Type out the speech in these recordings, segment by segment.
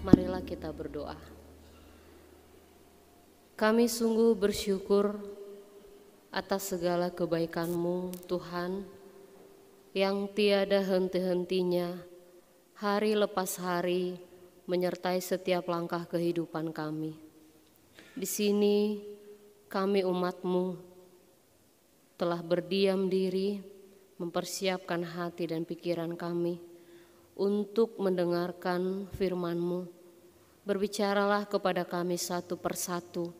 Marilah kita berdoa. Kami sungguh bersyukur atas segala kebaikan-Mu, Tuhan, yang tiada henti-hentinya, hari lepas hari, menyertai setiap langkah kehidupan kami. Di sini kami umat-Mu telah berdiam diri, mempersiapkan hati dan pikiran kami untuk mendengarkan firman-Mu. Berbicaralah kepada kami satu persatu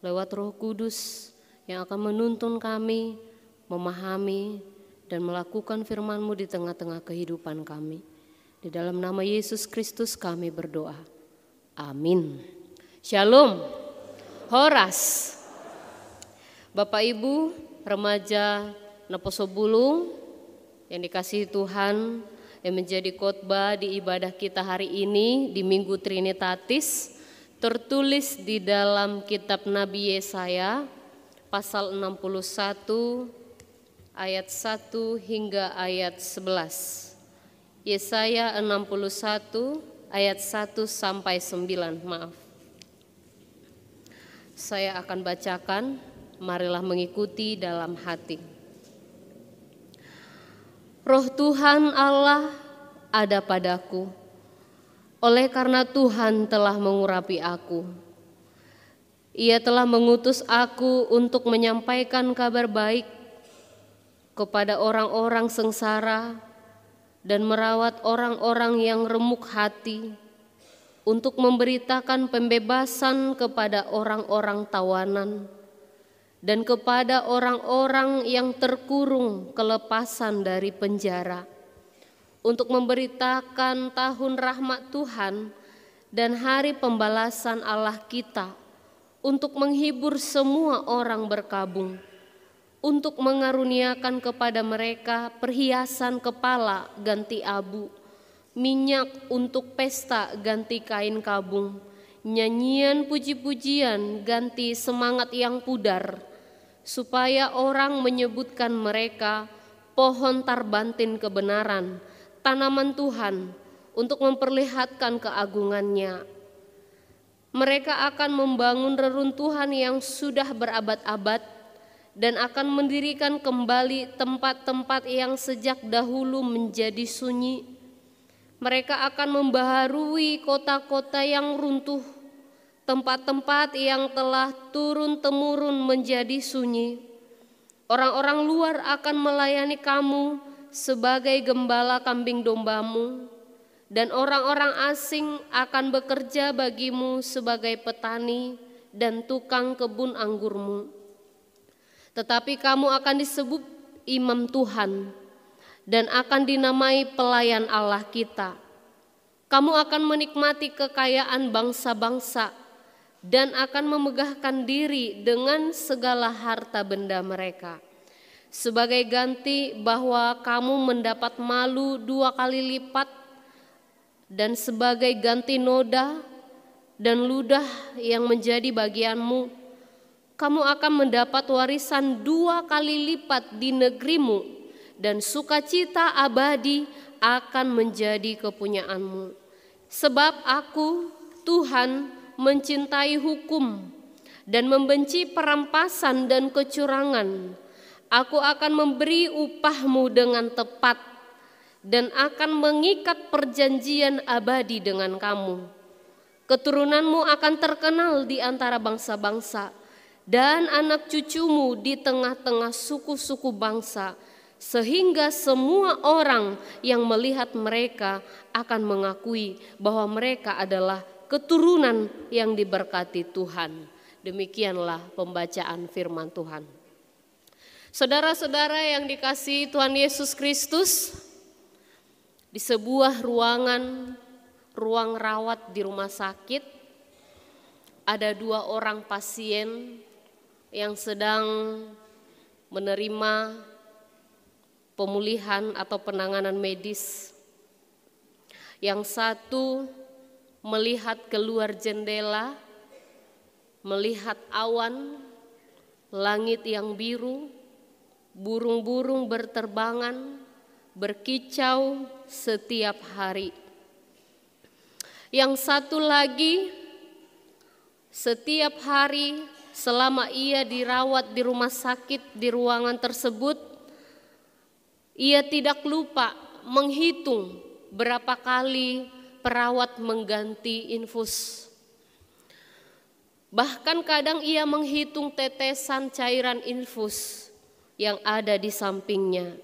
lewat Roh Kudus yang akan menuntun kami memahami dan melakukan firman-Mu di tengah-tengah kehidupan kami. Di dalam nama Yesus Kristus kami berdoa. Amin. Shalom. Horas. Bapak Ibu, remaja Naposobulu yang dikasihi Tuhan, yang menjadi khotbah di ibadah kita hari ini di Minggu Trinitatis, tertulis di dalam kitab Nabi Yesaya pasal 61 ayat 1 hingga ayat 11. Yesaya 61 ayat 1 sampai 9, maaf. Saya akan bacakan, marilah mengikuti dalam hati. Roh Tuhan Allah ada padaku, oleh karena Tuhan telah mengurapi aku. Ia telah mengutus aku untuk menyampaikan kabar baik kepada orang-orang sengsara dan merawat orang-orang yang remuk hati, untuk memberitakan pembebasan kepada orang-orang tawanan, dan kepada orang-orang yang terkurung kelepasan dari penjara, untuk memberitakan tahun rahmat Tuhan dan hari pembalasan Allah kita, untuk menghibur semua orang berkabung, untuk mengaruniakan kepada mereka perhiasan kepala ganti abu, minyak untuk pesta ganti kain kabung, nyanyian puji-pujian ganti semangat yang pudar, supaya orang menyebutkan mereka pohon tarbantin kebenaran, tanaman Tuhan, untuk memperlihatkan keagungannya. Mereka akan membangun reruntuhan yang sudah berabad-abad dan akan mendirikan kembali tempat-tempat yang sejak dahulu menjadi sunyi. Mereka akan membaharui kota-kota yang runtuh, tempat-tempat yang telah turun-temurun menjadi sunyi. Orang-orang luar akan melayani kamu sebagai gembala kambing dombamu, dan orang-orang asing akan bekerja bagimu sebagai petani dan tukang kebun anggurmu. Tetapi kamu akan disebut imam Tuhan dan akan dinamai pelayan Allah kita. Kamu akan menikmati kekayaan bangsa-bangsa dan akan memegahkan diri dengan segala harta benda mereka. Sebagai ganti bahwa kamu mendapat malu 2 kali lipat, dan sebagai ganti noda dan ludah yang menjadi bagianmu, kamu akan mendapat warisan 2 kali lipat di negerimu, dan sukacita abadi akan menjadi kepunyaanmu. Sebab aku, Tuhan, mencintai hukum dan membenci perampasan dan kecurangan. Aku akan memberi upahmu dengan tepat dan akan mengikat perjanjian abadi dengan kamu. Keturunanmu akan terkenal di antara bangsa-bangsa dan anak cucumu di tengah-tengah suku-suku bangsa, sehingga semua orang yang melihat mereka akan mengakui bahwa mereka adalah keturunan yang diberkati Tuhan. Demikianlah pembacaan firman Tuhan. Saudara-saudara yang dikasihi Tuhan Yesus Kristus, di sebuah ruang rawat di rumah sakit, ada 2 orang pasien yang sedang menerima pemulihan atau penanganan medis. Yang satu melihat keluar jendela, melihat awan, langit yang biru, burung-burung berterbangan, berkicau setiap hari. Yang satu lagi, setiap hari selama ia dirawat di rumah sakit di ruangan tersebut, ia tidak lupa menghitung berapa kali perawat mengganti infus. Bahkan kadang ia menghitung tetesan cairan infus yang ada di sampingnya.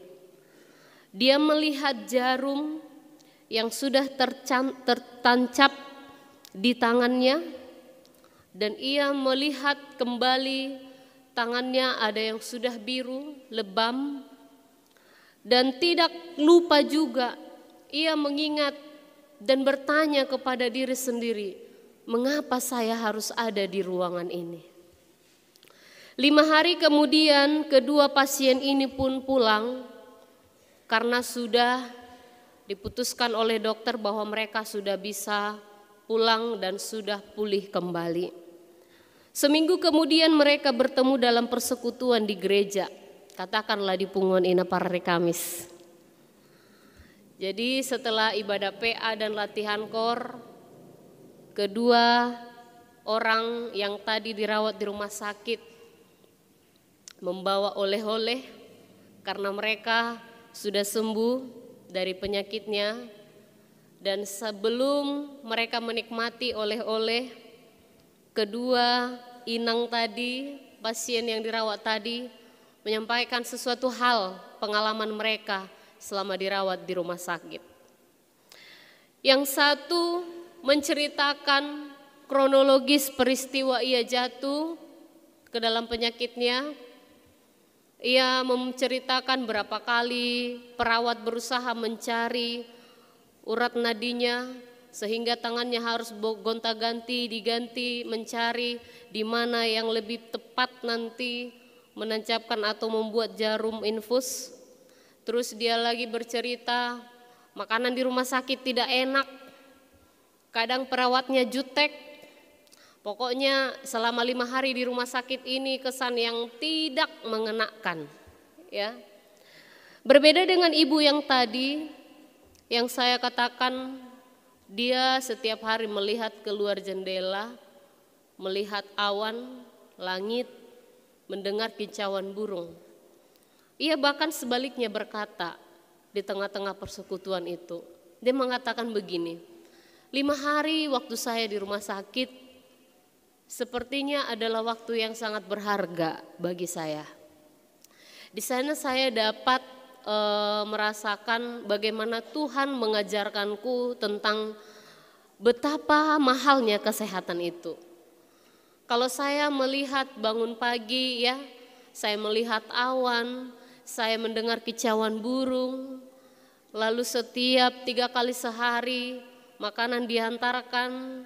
Dia melihat jarum yang sudah tertancap di tangannya, dan ia melihat kembali tangannya ada yang sudah biru, lebam, dan tidak lupa juga ia mengingat dan bertanya kepada diri sendiri, mengapa saya harus ada di ruangan ini? 5 hari kemudian kedua pasien ini pun pulang karena sudah diputuskan oleh dokter bahwa mereka sudah bisa pulang dan sudah pulih kembali. Seminggu kemudian mereka bertemu dalam persekutuan di gereja, katakanlah di Punguan Ina Parari Kamis. Jadi setelah ibadah PA dan latihan kor, kedua orang yang tadi dirawat di rumah sakit membawa oleh-oleh karena mereka sudah sembuh dari penyakitnya. Dan sebelum mereka menikmati oleh-oleh, kedua inang tadi, pasien yang dirawat tadi, menyampaikan sesuatu hal pengalaman mereka selama dirawat di rumah sakit. Yang satu menceritakan kronologis peristiwa ia jatuh ke dalam penyakitnya. Ia menceritakan berapa kali perawat berusaha mencari urat nadinya sehingga tangannya harus gonta-ganti, diganti, mencari di mana yang lebih tepat nanti menancapkan atau membuat jarum infus. Terus dia lagi bercerita, makanan di rumah sakit tidak enak, kadang perawatnya jutek. Pokoknya selama 5 hari di rumah sakit ini kesan yang tidak mengenakan, ya. Berbeda dengan ibu yang tadi, yang saya katakan dia setiap hari melihat keluar jendela, melihat awan, langit, mendengar kicauan burung. Ia bahkan sebaliknya berkata di tengah-tengah persekutuan itu, dia mengatakan begini, 5 hari waktu saya di rumah sakit sepertinya adalah waktu yang sangat berharga bagi saya. Di sana saya dapat merasakan bagaimana Tuhan mengajarkanku tentang betapa mahalnya kesehatan itu. Kalau saya melihat bangun pagi, ya, saya melihat awan, saya mendengar kicauan burung, lalu setiap 3 kali sehari makanan dihantarkan,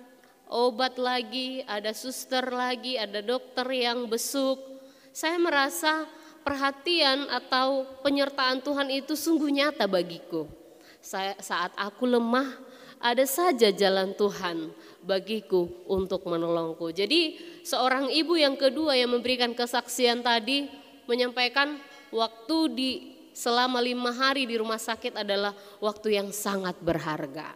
obat lagi, ada suster lagi, ada dokter yang besuk. Saya merasa perhatian atau penyertaan Tuhan itu sungguh nyata bagiku. Saat aku lemah, ada saja jalan Tuhan bagiku untuk menolongku. Jadi seorang ibu yang kedua yang memberikan kesaksian tadi menyampaikan waktu selama 5 hari di rumah sakit adalah waktu yang sangat berharga.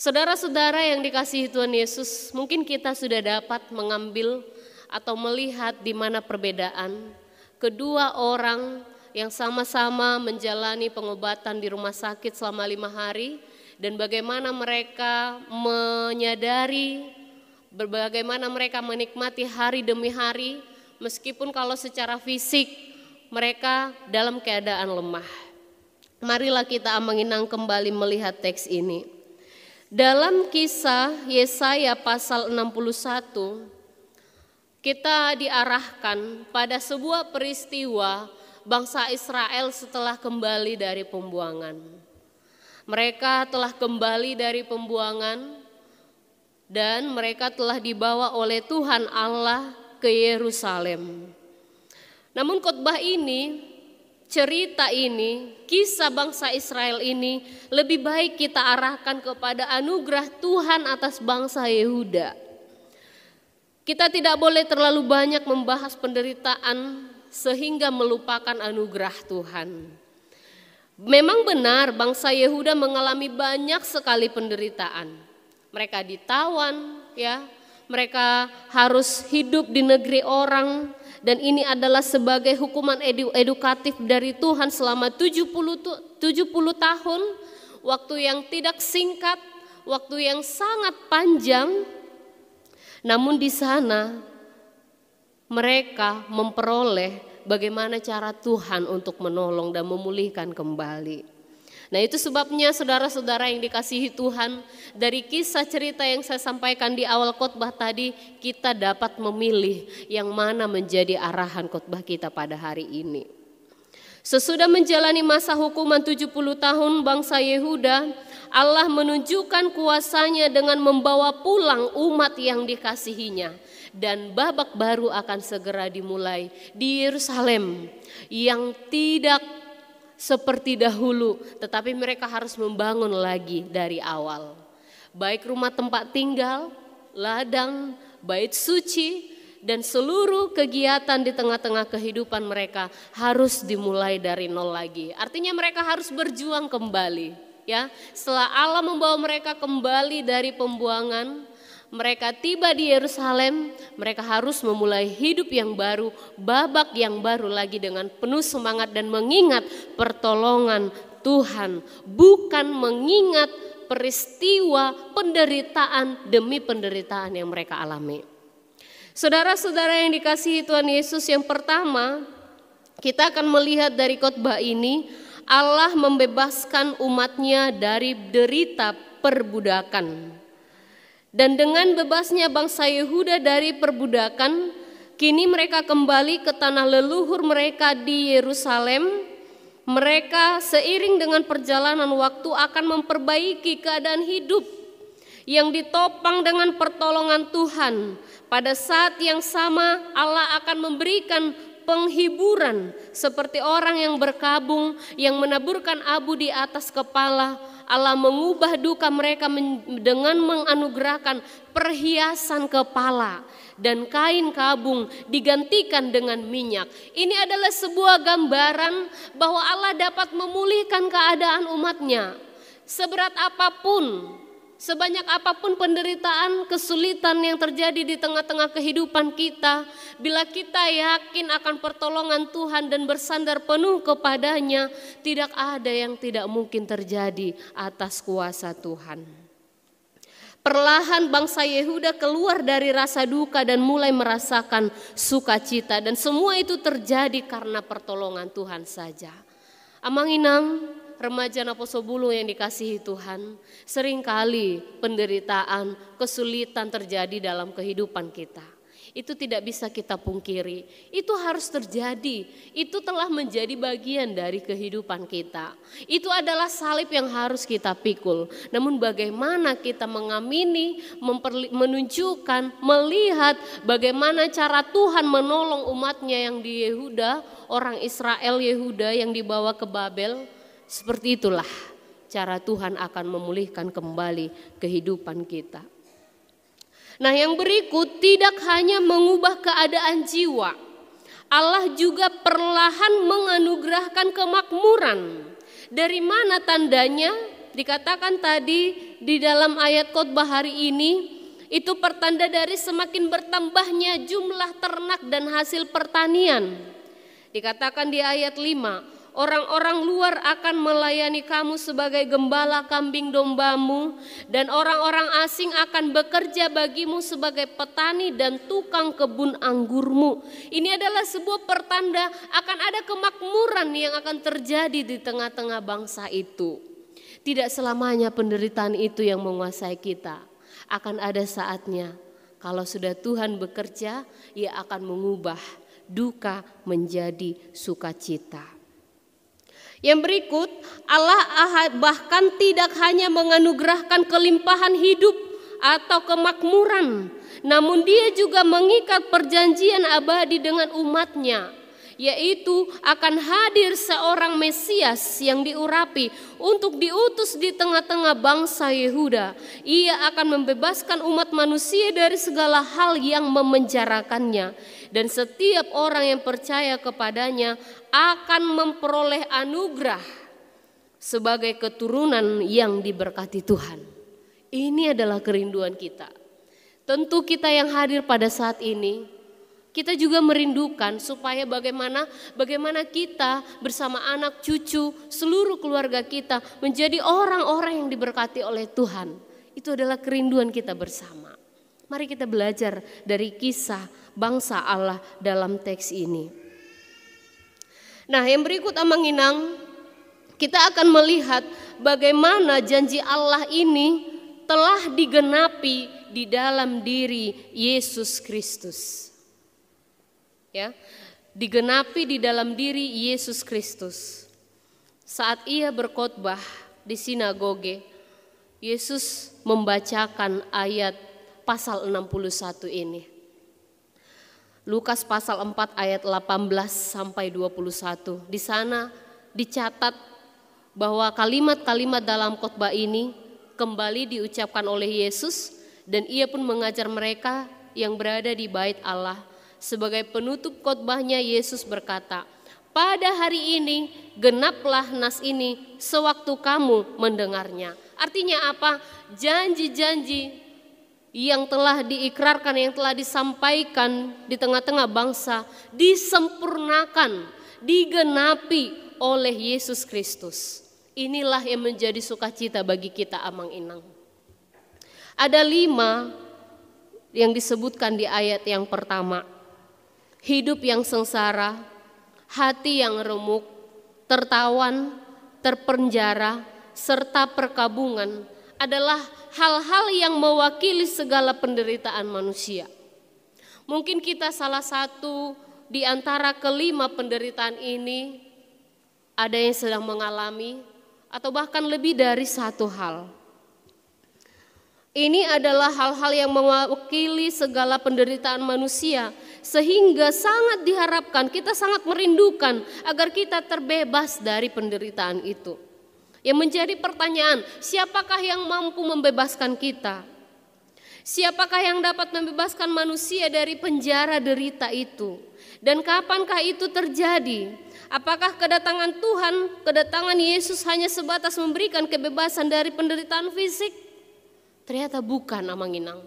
Saudara-saudara yang dikasihi Tuhan Yesus, mungkin kita sudah dapat mengambil atau melihat di mana perbedaan kedua orang yang sama-sama menjalani pengobatan di rumah sakit selama 5 hari dan bagaimana mereka menyadari, bagaimana mereka menikmati hari demi hari meskipun kalau secara fisik mereka dalam keadaan lemah. Marilah kita menginang kembali melihat teks ini. Dalam kisah Yesaya pasal 61, kita diarahkan pada sebuah peristiwa bangsa Israel setelah kembali dari pembuangan. Mereka telah kembali dari pembuangan dan mereka telah dibawa oleh Tuhan Allah ke Yerusalem. Namun khotbah ini, cerita ini, kisah bangsa Israel ini lebih baik kita arahkan kepada anugerah Tuhan atas bangsa Yehuda. Kita tidak boleh terlalu banyak membahas penderitaan sehingga melupakan anugerah Tuhan. Memang benar bangsa Yehuda mengalami banyak sekali penderitaan. mereka ditawan, ya. Mereka harus hidup di negeri orang, dan ini adalah sebagai hukuman edukatif dari Tuhan selama 70 tahun, waktu yang tidak singkat, waktu yang sangat panjang. Namun di sana mereka memperoleh bagaimana cara Tuhan untuk menolong dan memulihkan kembali. Nah, itu sebabnya saudara-saudara yang dikasihi Tuhan, dari kisah cerita yang saya sampaikan di awal khotbah tadi, kita dapat memilih yang mana menjadi arahan khotbah kita pada hari ini. Sesudah menjalani masa hukuman 70 tahun bangsa Yehuda, Allah menunjukkan kuasa-Nya dengan membawa pulang umat yang dikasihinya. Dan babak baru akan segera dimulai di Yerusalem yang tidak seperti dahulu, tetapi mereka harus membangun lagi dari awal. Baik rumah tempat tinggal, ladang, bait suci, dan seluruh kegiatan di tengah-tengah kehidupan mereka harus dimulai dari nol lagi. Artinya mereka harus berjuang kembali, ya. Setelah Allah membawa mereka kembali dari pembuangan, mereka tiba di Yerusalem, mereka harus memulai hidup yang baru, babak yang baru lagi dengan penuh semangat dan mengingat pertolongan Tuhan, bukan mengingat peristiwa penderitaan demi penderitaan yang mereka alami. Saudara-saudara yang dikasihi Tuhan Yesus, yang pertama kita akan melihat dari khotbah ini, Allah membebaskan umatnya dari derita perbudakan. Dan dengan bebasnya bangsa Yehuda dari perbudakan, kini mereka kembali ke tanah leluhur mereka di Yerusalem. Mereka seiring dengan perjalanan waktu akan memperbaiki keadaan hidup yang ditopang dengan pertolongan Tuhan. Pada saat yang sama Allah akan memberikan penghiburan seperti orang yang berkabung, yang menaburkan abu di atas kepala. Allah mengubah duka mereka dengan menganugerahkan perhiasan kepala dan kain kabung digantikan dengan minyak. Ini adalah sebuah gambaran bahwa Allah dapat memulihkan keadaan umatnya. Seberat apapun, sebanyak apapun penderitaan, kesulitan yang terjadi di tengah-tengah kehidupan kita, bila kita yakin akan pertolongan Tuhan dan bersandar penuh kepadanya, tidak ada yang tidak mungkin terjadi atas kuasa Tuhan. Perlahan bangsa Yehuda keluar dari rasa duka dan mulai merasakan sukacita, dan semua itu terjadi karena pertolongan Tuhan saja. Amanginang, remaja Naposobulu yang dikasihi Tuhan, seringkali penderitaan, kesulitan terjadi dalam kehidupan kita. Itu tidak bisa kita pungkiri, itu harus terjadi, itu telah menjadi bagian dari kehidupan kita. Itu adalah salib yang harus kita pikul. Namun bagaimana kita mengamini, menunjukkan, melihat bagaimana cara Tuhan menolong umatnya yang di Yehuda, orang Israel Yehuda yang dibawa ke Babel. Seperti itulah cara Tuhan akan memulihkan kembali kehidupan kita. Nah, yang berikut tidak hanya mengubah keadaan jiwa, Allah juga perlahan menganugerahkan kemakmuran. Dari mana tandanya? Dikatakan tadi di dalam ayat khotbah hari ini, itu pertanda dari semakin bertambahnya jumlah ternak dan hasil pertanian. Dikatakan di ayat 5, orang-orang luar akan melayani kamu sebagai gembala kambing dombamu, dan orang-orang asing akan bekerja bagimu sebagai petani dan tukang kebun anggurmu. Ini adalah sebuah pertanda akan ada kemakmuran yang akan terjadi di tengah-tengah bangsa itu. Tidak selamanya penderitaan itu yang menguasai kita. Akan ada saatnya kalau sudah Tuhan bekerja, Ia akan mengubah duka menjadi sukacita. Yang berikut, Allah bahkan tidak hanya menganugerahkan kelimpahan hidup atau kemakmuran, namun Dia juga mengikat perjanjian abadi dengan umatnya, yaitu akan hadir seorang Mesias yang diurapi untuk diutus di tengah-tengah bangsa Yehuda. Ia akan membebaskan umat manusia dari segala hal yang memenjarakannya, dan setiap orang yang percaya kepadanya akan memperoleh anugerah sebagai keturunan yang diberkati Tuhan. Ini adalah kerinduan kita. Tentu kita yang hadir pada saat ini, kita juga merindukan supaya bagaimana kita bersama anak cucu, seluruh keluarga kita menjadi orang-orang yang diberkati oleh Tuhan. Itu adalah kerinduan kita bersama. Mari kita belajar dari kisah bangsa Allah dalam teks ini. Nah, yang berikut Amang Inang, kita akan melihat bagaimana janji Allah ini telah digenapi di dalam diri Yesus Kristus. Ya, digenapi di dalam diri Yesus Kristus. Saat ia berkhotbah di sinagoge, Yesus membacakan ayat pasal 61 ini. Lukas pasal 4 ayat 18 sampai 21. Di sana dicatat bahwa kalimat-kalimat dalam khotbah ini kembali diucapkan oleh Yesus, dan ia pun mengajar mereka yang berada di bait Allah. Sebagai penutup khotbahnya, Yesus berkata, "Pada hari ini genaplah nas ini sewaktu kamu mendengarnya." Artinya apa? Janji-janji yang telah diikrarkan, yang telah disampaikan di tengah-tengah bangsa disempurnakan, digenapi oleh Yesus Kristus. Inilah yang menjadi sukacita bagi kita, Amang Inang. Ada 5 yang disebutkan di ayat yang pertama. Hidup yang sengsara, hati yang remuk, tertawan, terpenjara, serta perkabungan adalah hal-hal yang mewakili segala penderitaan manusia. Mungkin kita salah satu di antara kelima penderitaan ini ada yang sedang mengalami atau bahkan lebih dari satu hal. Ini adalah hal-hal yang mewakili segala penderitaan manusia, sehingga sangat diharapkan, kita sangat merindukan agar kita terbebas dari penderitaan itu. Yang menjadi pertanyaan, siapakah yang mampu membebaskan kita? Siapakah yang dapat membebaskan manusia dari penjara derita itu? Dan kapankah itu terjadi? Apakah kedatangan Tuhan, kedatangan Yesus hanya sebatas memberikan kebebasan dari penderitaan fisik? Ternyata bukan, Amang Inang.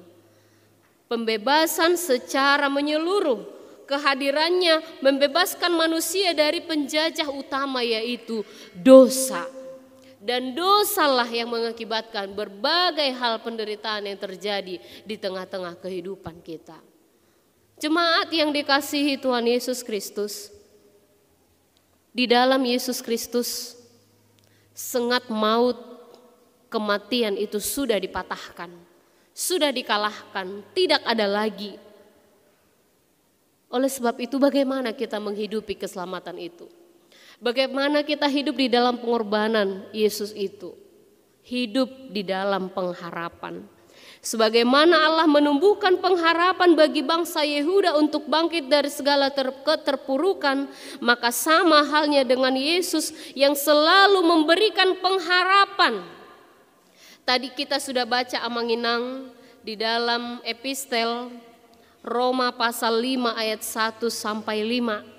Pembebasan secara menyeluruh, kehadirannya membebaskan manusia dari penjajah utama, yaitu dosa. Dan dosalah yang mengakibatkan berbagai hal penderitaan yang terjadi di tengah-tengah kehidupan kita. Jemaat yang dikasihi Tuhan Yesus Kristus, di dalam Yesus Kristus sengat maut, kematian itu sudah dipatahkan, sudah dikalahkan, tidak ada lagi. Oleh sebab itu, bagaimana kita menghidupi keselamatan itu? Bagaimana kita hidup di dalam pengorbanan Yesus itu? Hidup di dalam pengharapan. Sebagaimana Allah menumbuhkan pengharapan bagi bangsa Yehuda untuk bangkit dari segala keterpurukan, maka sama halnya dengan Yesus yang selalu memberikan pengharapan. Tadi kita sudah baca, Amang Inang, di dalam epistel Roma pasal 5 ayat 1 sampai 5.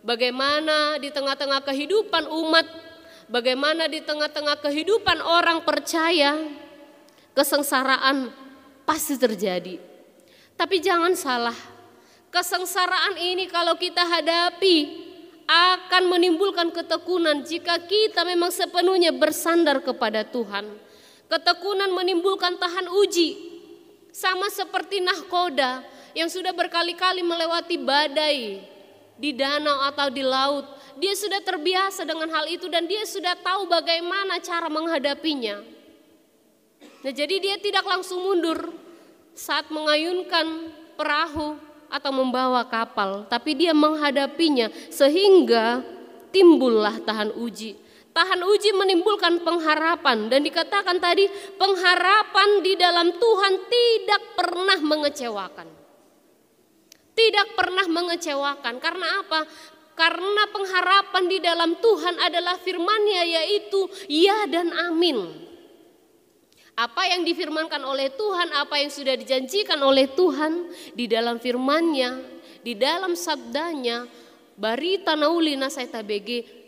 Bagaimana di tengah-tengah kehidupan umat, bagaimana di tengah-tengah kehidupan orang percaya, kesengsaraan pasti terjadi. Tapi jangan salah, kesengsaraan ini kalau kita hadapi akan menimbulkan ketekunan jika kita memang sepenuhnya bersandar kepada Tuhan. Ketekunan menimbulkan tahan uji, sama seperti nahkoda yang sudah berkali-kali melewati badai di danau atau di laut. Dia sudah terbiasa dengan hal itu dan dia sudah tahu bagaimana cara menghadapinya. Nah, jadi dia tidak langsung mundur saat mengayunkan perahu atau membawa kapal, tapi dia menghadapinya sehingga timbullah tahan uji. Tahan uji menimbulkan pengharapan, dan dikatakan tadi pengharapan di dalam Tuhan tidak pernah mengecewakan. Tidak pernah mengecewakan. Karena apa? Karena pengharapan di dalam Tuhan adalah firman-Nya, yaitu ya dan amin. Apa yang difirmankan oleh Tuhan, apa yang sudah dijanjikan oleh Tuhan di dalam firman-Nya, di dalam sabdanya, barita nauli nasaita bege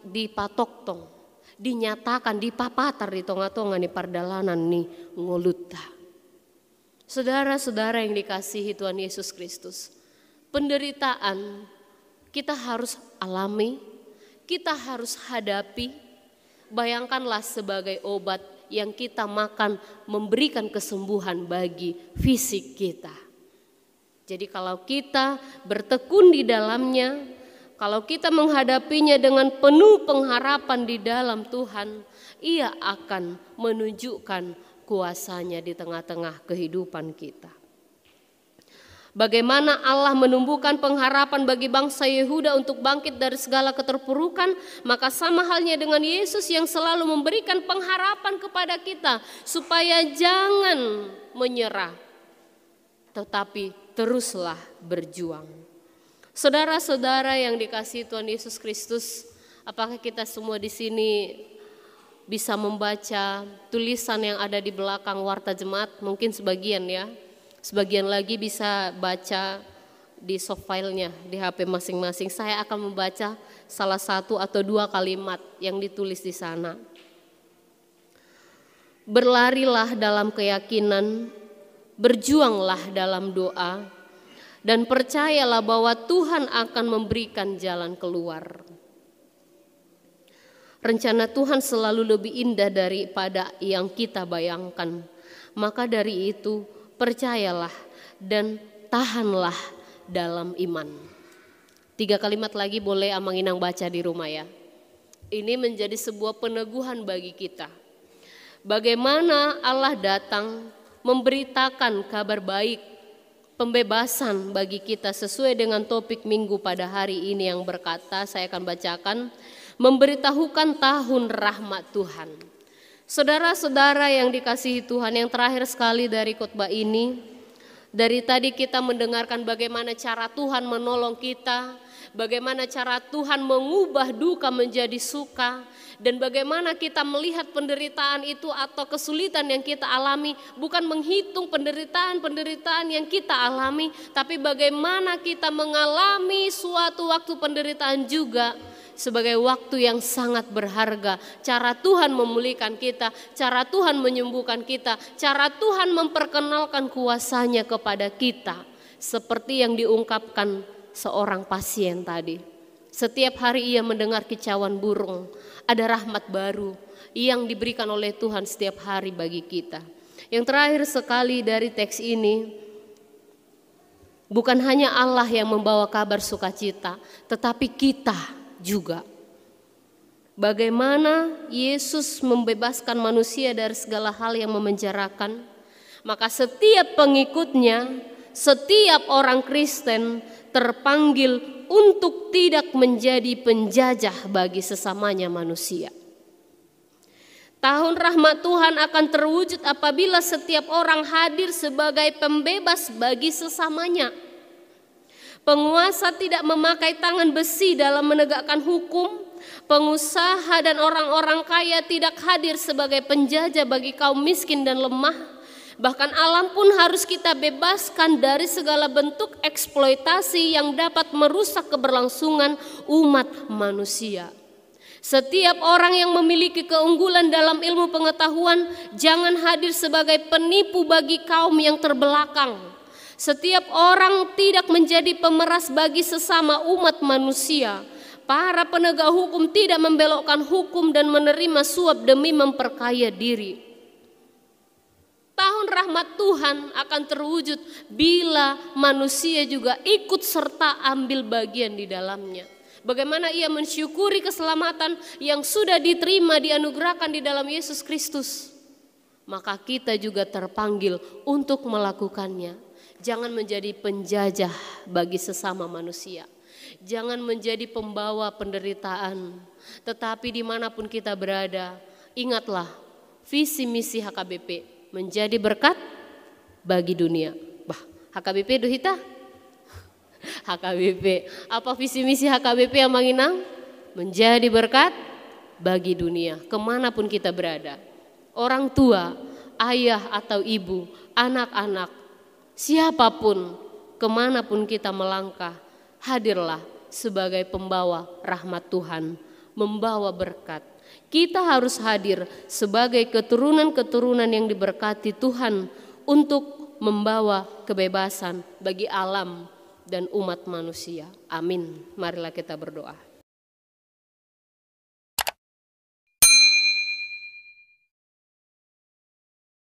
dipatok tong, dinyatakan, dipapatar di tonga-tonga ni pardalanan ni ngolutta. Saudara-saudara yang dikasihi Tuhan Yesus Kristus, penderitaan kita harus alami, kita harus hadapi. Bayangkanlah sebagai obat yang kita makan memberikan kesembuhan bagi fisik kita. Jadi kalau kita bertekun di dalamnya, kalau kita menghadapinya dengan penuh pengharapan di dalam Tuhan, Ia akan menunjukkan kuasanya di tengah-tengah kehidupan kita. Bagaimana Allah menumbuhkan pengharapan bagi bangsa Yehuda untuk bangkit dari segala keterpurukan, maka sama halnya dengan Yesus yang selalu memberikan pengharapan kepada kita supaya jangan menyerah, tetapi teruslah berjuang. Saudara-saudara yang dikasihi Tuhan Yesus Kristus, apakah kita semua di sini bisa membaca tulisan yang ada di belakang warta jemaat? Mungkin sebagian ya. Sebagian lagi bisa baca di soft file-nya di HP masing-masing. Saya akan membaca salah satu atau dua kalimat yang ditulis di sana. Berlarilah dalam keyakinan, berjuanglah dalam doa, dan percayalah bahwa Tuhan akan memberikan jalan keluar. Rencana Tuhan selalu lebih indah daripada yang kita bayangkan. Maka dari itu, percayalah dan tahanlah dalam iman. 3 kalimat lagi boleh Amang Inang baca di rumah ya. Ini menjadi sebuah peneguhan bagi kita. Bagaimana Allah datang memberitakan kabar baik, pembebasan bagi kita sesuai dengan topik minggu pada hari ini yang berkata, saya akan bacakan, memberitahukan tahun rahmat Tuhan. Saudara-saudara yang dikasihi Tuhan, yang terakhir sekali dari khotbah ini, dari tadi kita mendengarkan bagaimana cara Tuhan menolong kita, bagaimana cara Tuhan mengubah duka menjadi suka, dan bagaimana kita melihat penderitaan itu atau kesulitan yang kita alami, bukan menghitung penderitaan yang kita alami, tapi bagaimana kita mengalami suatu waktu penderitaan juga sebagai waktu yang sangat berharga. Cara Tuhan memulihkan kita, cara Tuhan menyembuhkan kita, cara Tuhan memperkenalkan kuasanya kepada kita. Seperti yang diungkapkan seorang pasien tadi. Setiap hari ia mendengar kicauan burung, ada rahmat baru yang diberikan oleh Tuhan setiap hari bagi kita. Yang terakhir sekali dari teks ini, bukan hanya Allah yang membawa kabar sukacita, tetapi kita juga. Bagaimana Yesus membebaskan manusia dari segala hal yang memenjarakan, maka setiap pengikutnya, setiap orang Kristen terpanggil untuk tidak menjadi penjajah bagi sesamanya manusia. Tahun rahmat Tuhan akan terwujud apabila setiap orang hadir sebagai pembebas bagi sesamanya. Penguasa tidak memakai tangan besi dalam menegakkan hukum. Pengusaha dan orang-orang kaya tidak hadir sebagai penjajah bagi kaum miskin dan lemah. Bahkan alam pun harus kita bebaskan dari segala bentuk eksploitasi yang dapat merusak keberlangsungan umat manusia. Setiap orang yang memiliki keunggulan dalam ilmu pengetahuan jangan hadir sebagai penipu bagi kaum yang terbelakang. Setiap orang tidak menjadi pemeras bagi sesama umat manusia. Para penegak hukum tidak membelokkan hukum dan menerima suap demi memperkaya diri. Tahun rahmat Tuhan akan terwujud bila manusia juga ikut serta ambil bagian di dalamnya. Bagaimana ia mensyukuri keselamatan yang sudah diterima dianugerahkan di dalam Yesus Kristus. Maka kita juga terpanggil untuk melakukannya. Jangan menjadi penjajah bagi sesama manusia. Jangan menjadi pembawa penderitaan. Tetapi dimanapun kita berada, ingatlah visi misi HKBP menjadi berkat bagi dunia. Bah, HKBP duhita? HKBP. Apa visi misi HKBP yang menginang? Menjadi berkat bagi dunia. Kemanapun kita berada. Orang tua, ayah atau ibu, anak-anak, siapapun, kemanapun kita melangkah, hadirlah sebagai pembawa rahmat Tuhan, membawa berkat, Kita harus hadir sebagai keturunan-keturunan yang diberkati Tuhan untuk membawa kebebasan bagi alam dan umat manusia. Amin. Marilah kita berdoa.